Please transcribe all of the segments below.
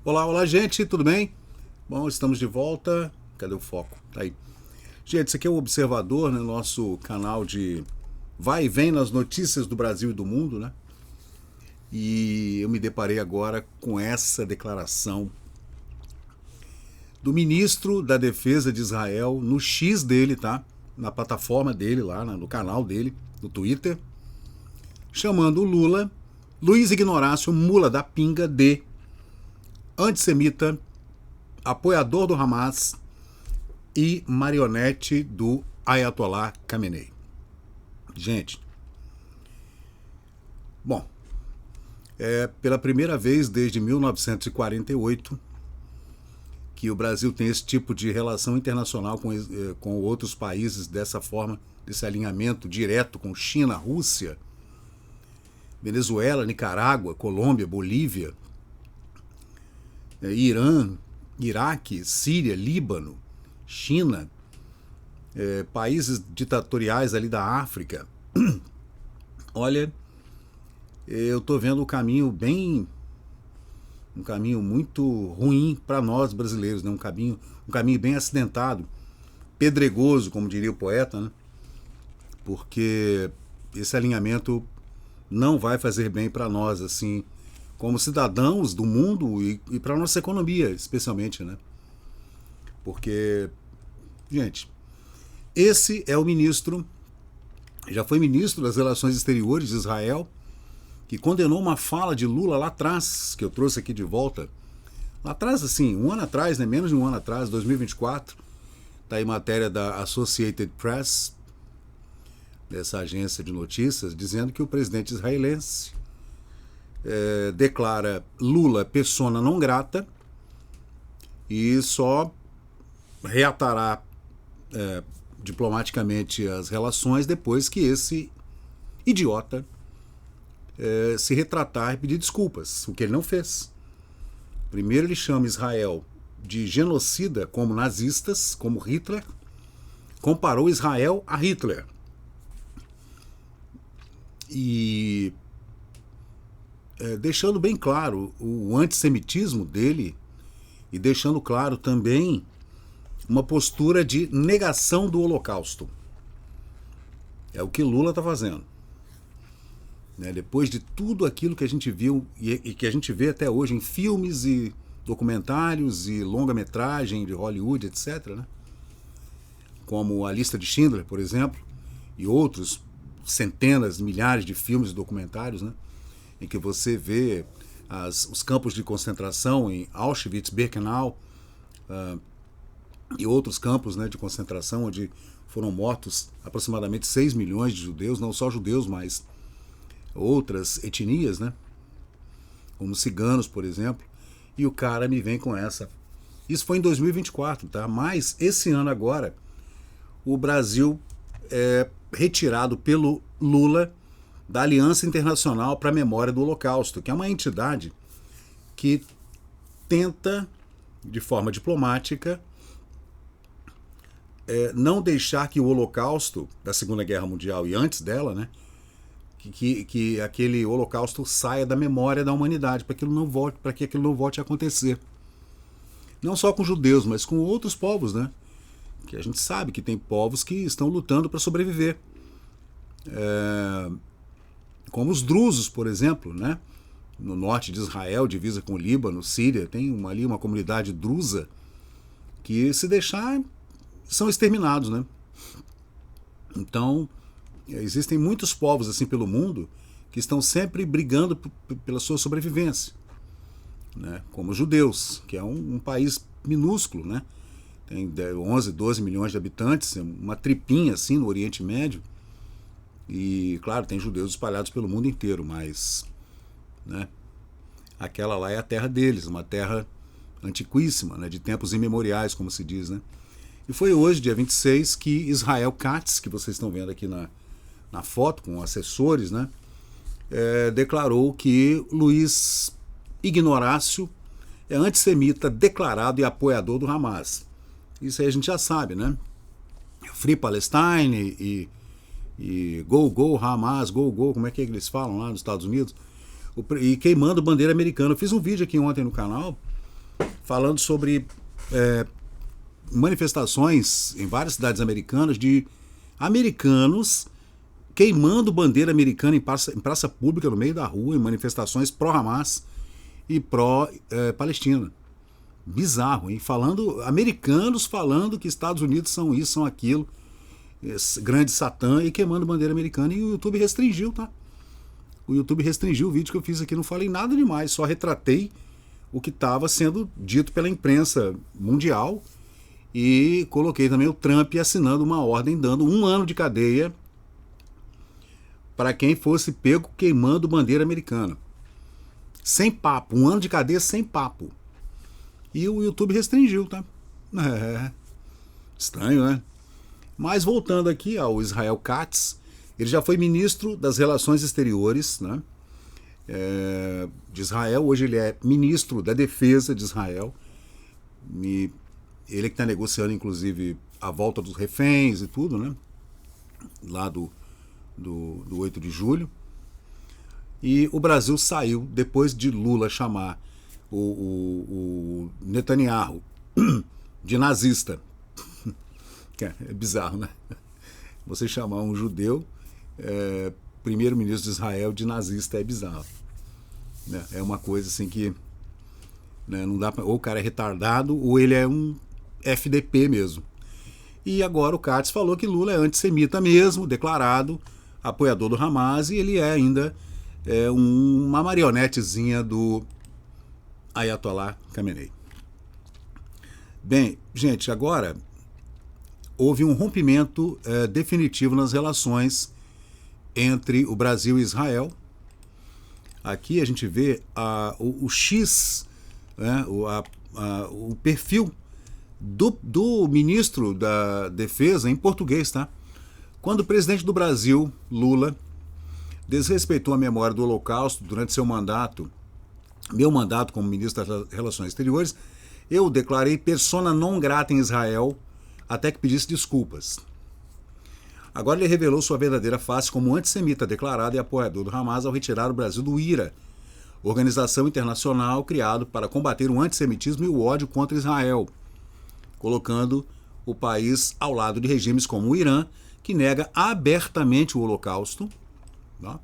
Olá, olá, gente, tudo bem? Bom, estamos de volta. Cadê o foco? Tá aí. Gente, esse aqui é o Observador, né? Nosso canal de vai e vem nas notícias do Brasil e do mundo, né? E eu me deparei agora com essa declaração do ministro da Defesa de Israel no X dele, tá? Na plataforma dele lá, no canal dele, no Twitter, chamando o Lula, Luiz Ignorácio Mula da Pinga, de antissemita, apoiador do Hamas e marionete do Ayatollah Khamenei. Gente, bom, é pela primeira vez desde 1948 que o Brasil tem esse tipo de relação internacional com outros países dessa forma, desse alinhamento direto com China, Rússia, Venezuela, Nicarágua, Colômbia, Bolívia, Irã, Iraque, Síria, Líbano, China, países ditatoriais ali da África. Olha, eu estou vendo um caminho muito ruim para nós brasileiros, né? Um caminho bem acidentado, pedregoso, como diria o poeta, né? Porque esse alinhamento não vai fazer bem para nós, assim, como cidadãos do mundo e para a nossa economia, especialmente, né? Porque, gente, esse é o ministro, já foi ministro das Relações Exteriores de Israel, que condenou uma fala de Lula lá atrás, que eu trouxe aqui de volta. Lá atrás, assim, um ano atrás, né? Menos de um ano atrás, 2024. Está aí matéria da Associated Press, dessa agência de notícias, dizendo que o presidente israelense declara Lula persona non grata e só reatará diplomaticamente as relações depois que esse idiota se retratar e pedir desculpas, o que ele não fez. Primeiro ele chama Israel de genocida, como nazistas, como Hitler, comparou Israel a Hitler. E deixando bem claro o antissemitismo dele e deixando claro também uma postura de negação do Holocausto. É o que Lula está fazendo. Depois de tudo aquilo que a gente viu e que a gente vê até hoje em filmes e documentários e longa-metragem de Hollywood, etc., né? Como A Lista de Schindler, por exemplo, e outros centenas, milhares de filmes e documentários, né? Em que você vê os campos de concentração em Auschwitz, Birkenau e outros campos, né, de concentração onde foram mortos aproximadamente 6 milhões de judeus, não só judeus, mas outras etnias, né? Como ciganos, por exemplo. E o cara me vem com essa. Isso foi em 2024, tá? Mas esse ano agora, o Brasil é retirado pelo Lula da Aliança Internacional para a Memória do Holocausto, que é uma entidade que tenta, de forma diplomática, não deixar que o Holocausto da Segunda Guerra Mundial e antes dela, né, que aquele Holocausto saia da memória da humanidade, para que aquilo não volte a acontecer. Não só com judeus, mas com outros povos, né? Que a gente sabe que tem povos que estão lutando para sobreviver. Como os drusos, por exemplo, né? No norte de Israel, divisa com o Líbano, Síria, tem ali uma comunidade drusa que, se deixar, são exterminados, né? Então, existem muitos povos assim pelo mundo que estão sempre brigando pela sua sobrevivência, né? Como os judeus, que é um país minúsculo, né? Tem 11, 12 milhões de habitantes, uma tripinha assim no Oriente Médio. E, claro, tem judeus espalhados pelo mundo inteiro, mas, né, aquela lá é a terra deles, uma terra antiquíssima, né, de tempos imemoriais, como se diz, né? E foi hoje, dia 26, que Israel Katz, que vocês estão vendo aqui na foto, com assessores, né, declarou que Luiz Ignorácio é antissemita declarado e apoiador do Hamas. Isso aí a gente já sabe, né? Free Palestine e go, Hamas, go, como é que eles falam lá nos Estados Unidos? E queimando bandeira americana. Eu fiz um vídeo aqui ontem no canal falando sobre manifestações em várias cidades americanas de americanos queimando bandeira americana em praça pública no meio da rua, em manifestações pró-Hamas e pró-Palestina. Bizarro, hein? Americanos falando que Estados Unidos são isso, são aquilo, grande satã, e queimando bandeira americana, e o YouTube restringiu, tá? O YouTube restringiu o vídeo que eu fiz aqui, não falei nada demais, só retratei o que estava sendo dito pela imprensa mundial e coloquei também o Trump assinando uma ordem dando 1 ano de cadeia para quem fosse pego queimando bandeira americana. Sem papo, 1 ano de cadeia sem papo. E o YouTube restringiu, tá? Estranho, né? Mas voltando aqui ao Israel Katz, ele já foi ministro das Relações Exteriores, né? De Israel. Hoje ele é ministro da Defesa de Israel. Ele que está negociando, inclusive, a volta dos reféns e tudo, né? Lá do 8 de julho. E o Brasil saiu, depois de Lula chamar o Netanyahu de nazista. É bizarro, né? Você chamar um judeu, primeiro-ministro de Israel, de nazista é bizarro. Né? É uma coisa assim que, né, não dá pra, ou o cara é retardado ou ele é um FDP mesmo. E agora o Katz falou que Lula é antissemita mesmo, declarado apoiador do Hamas, e ele é ainda uma marionetezinha do Ayatollah Khamenei. Bem, gente, agora houve um rompimento definitivo nas relações entre o Brasil e Israel. Aqui a gente vê o X, né, o perfil do ministro da Defesa em português, tá? Quando o presidente do Brasil, Lula, desrespeitou a memória do Holocausto durante seu mandato, meu mandato como ministro das Relações Exteriores, eu declarei persona non grata em Israel até que pedisse desculpas. Agora ele revelou sua verdadeira face como antissemita declarado e apoiador do Hamas ao retirar o Brasil do IRA, organização internacional criada para combater o antissemitismo e o ódio contra Israel, colocando o país ao lado de regimes como o Irã, que nega abertamente o Holocausto, tá?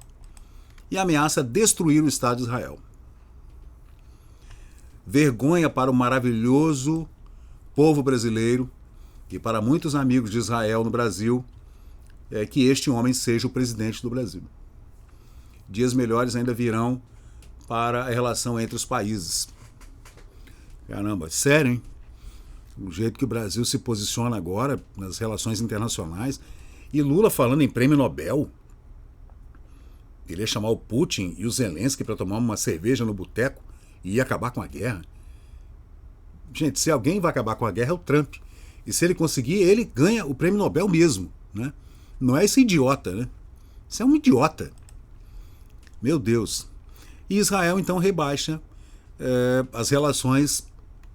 E ameaça destruir o Estado de Israel. Vergonha para o maravilhoso povo brasileiro e para muitos amigos de Israel no Brasil que este homem seja o presidente do Brasil. Dias melhores ainda virão para a relação entre os países. Caramba, sério, hein? O jeito que o Brasil se posiciona agora nas relações internacionais. E Lula falando em prêmio Nobel. Ele ia chamar o Putin e o Zelensky para tomar uma cerveja no boteco e ia acabar com a guerra. Gente, se alguém vai acabar com a guerra é o Trump. E se ele conseguir, ele ganha o prêmio Nobel mesmo, né? Não é esse idiota, né? Isso é um idiota. Meu Deus. E Israel, então, rebaixa as relações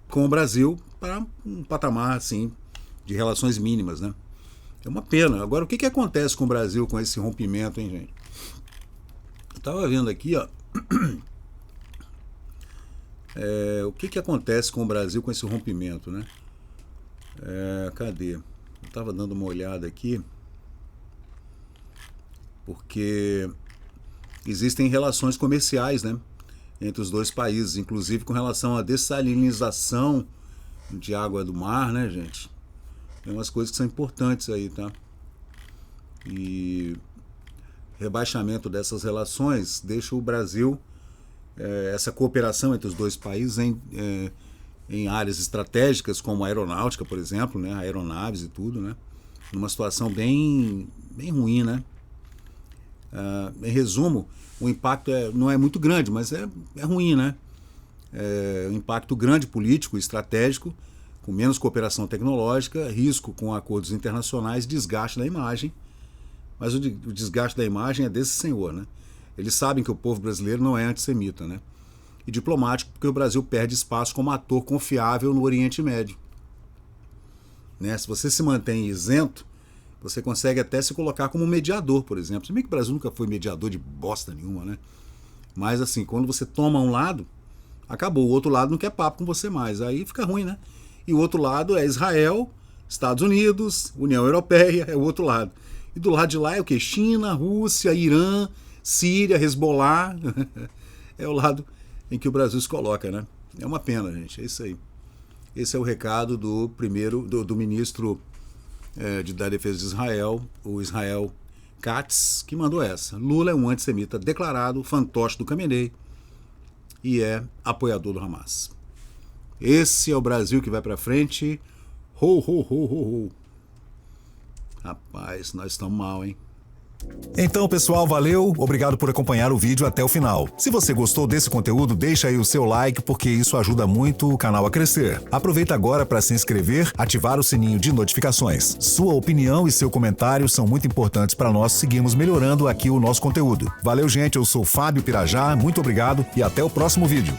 com o Brasil para um patamar, assim, de relações mínimas, né? É uma pena. Agora, o que acontece com o Brasil com esse rompimento, hein, gente? Eu estava vendo aqui, ó. O que acontece com o Brasil com esse rompimento, né? Cadê? Eu estava dando uma olhada aqui, porque existem relações comerciais, né, entre os dois países, inclusive com relação à dessalinização de água do mar, né, gente? Tem umas coisas que são importantes aí, tá? E rebaixamento dessas relações deixa o Brasil, essa cooperação entre os dois países em áreas estratégicas, como a aeronáutica, por exemplo, né, aeronaves e tudo, né, numa situação bem ruim, né? Em resumo, o impacto não é muito grande, mas é ruim, né? Um impacto grande político, estratégico, com menos cooperação tecnológica, risco com acordos internacionais, desgaste da imagem. Mas o desgaste da imagem é desse senhor, né? Eles sabem que o povo brasileiro não é antissemita, né? E diplomático, porque o Brasil perde espaço como ator confiável no Oriente Médio. Né? Se você se mantém isento, você consegue até se colocar como mediador, por exemplo. Se bem que o Brasil nunca foi mediador de bosta nenhuma, né? Mas assim, quando você toma um lado, acabou. O outro lado não quer papo com você mais. Aí fica ruim, né? E o outro lado é Israel, Estados Unidos, União Europeia, é o outro lado. E do lado de lá é o quê? China, Rússia, Irã, Síria, Hezbollah. É o lado em que o Brasil se coloca, né? É uma pena, gente. É isso aí. Esse é o recado do ministro da Defesa de Israel, o Israel Katz, que mandou essa. Lula é um antissemita declarado, fantoche do Khamenei e é apoiador do Hamas. Esse é o Brasil que vai pra frente. Ho, ho, ho, ho, ho. Rapaz, nós estamos mal, hein? Então, pessoal, valeu, obrigado por acompanhar o vídeo até o final. Se você gostou desse conteúdo, deixa aí o seu like, porque isso ajuda muito o canal a crescer. Aproveita agora para se inscrever, ativar o sininho de notificações. Sua opinião e seu comentário são muito importantes para nós seguirmos melhorando aqui o nosso conteúdo. Valeu, gente, eu sou Fábio Pirajá, muito obrigado e até o próximo vídeo.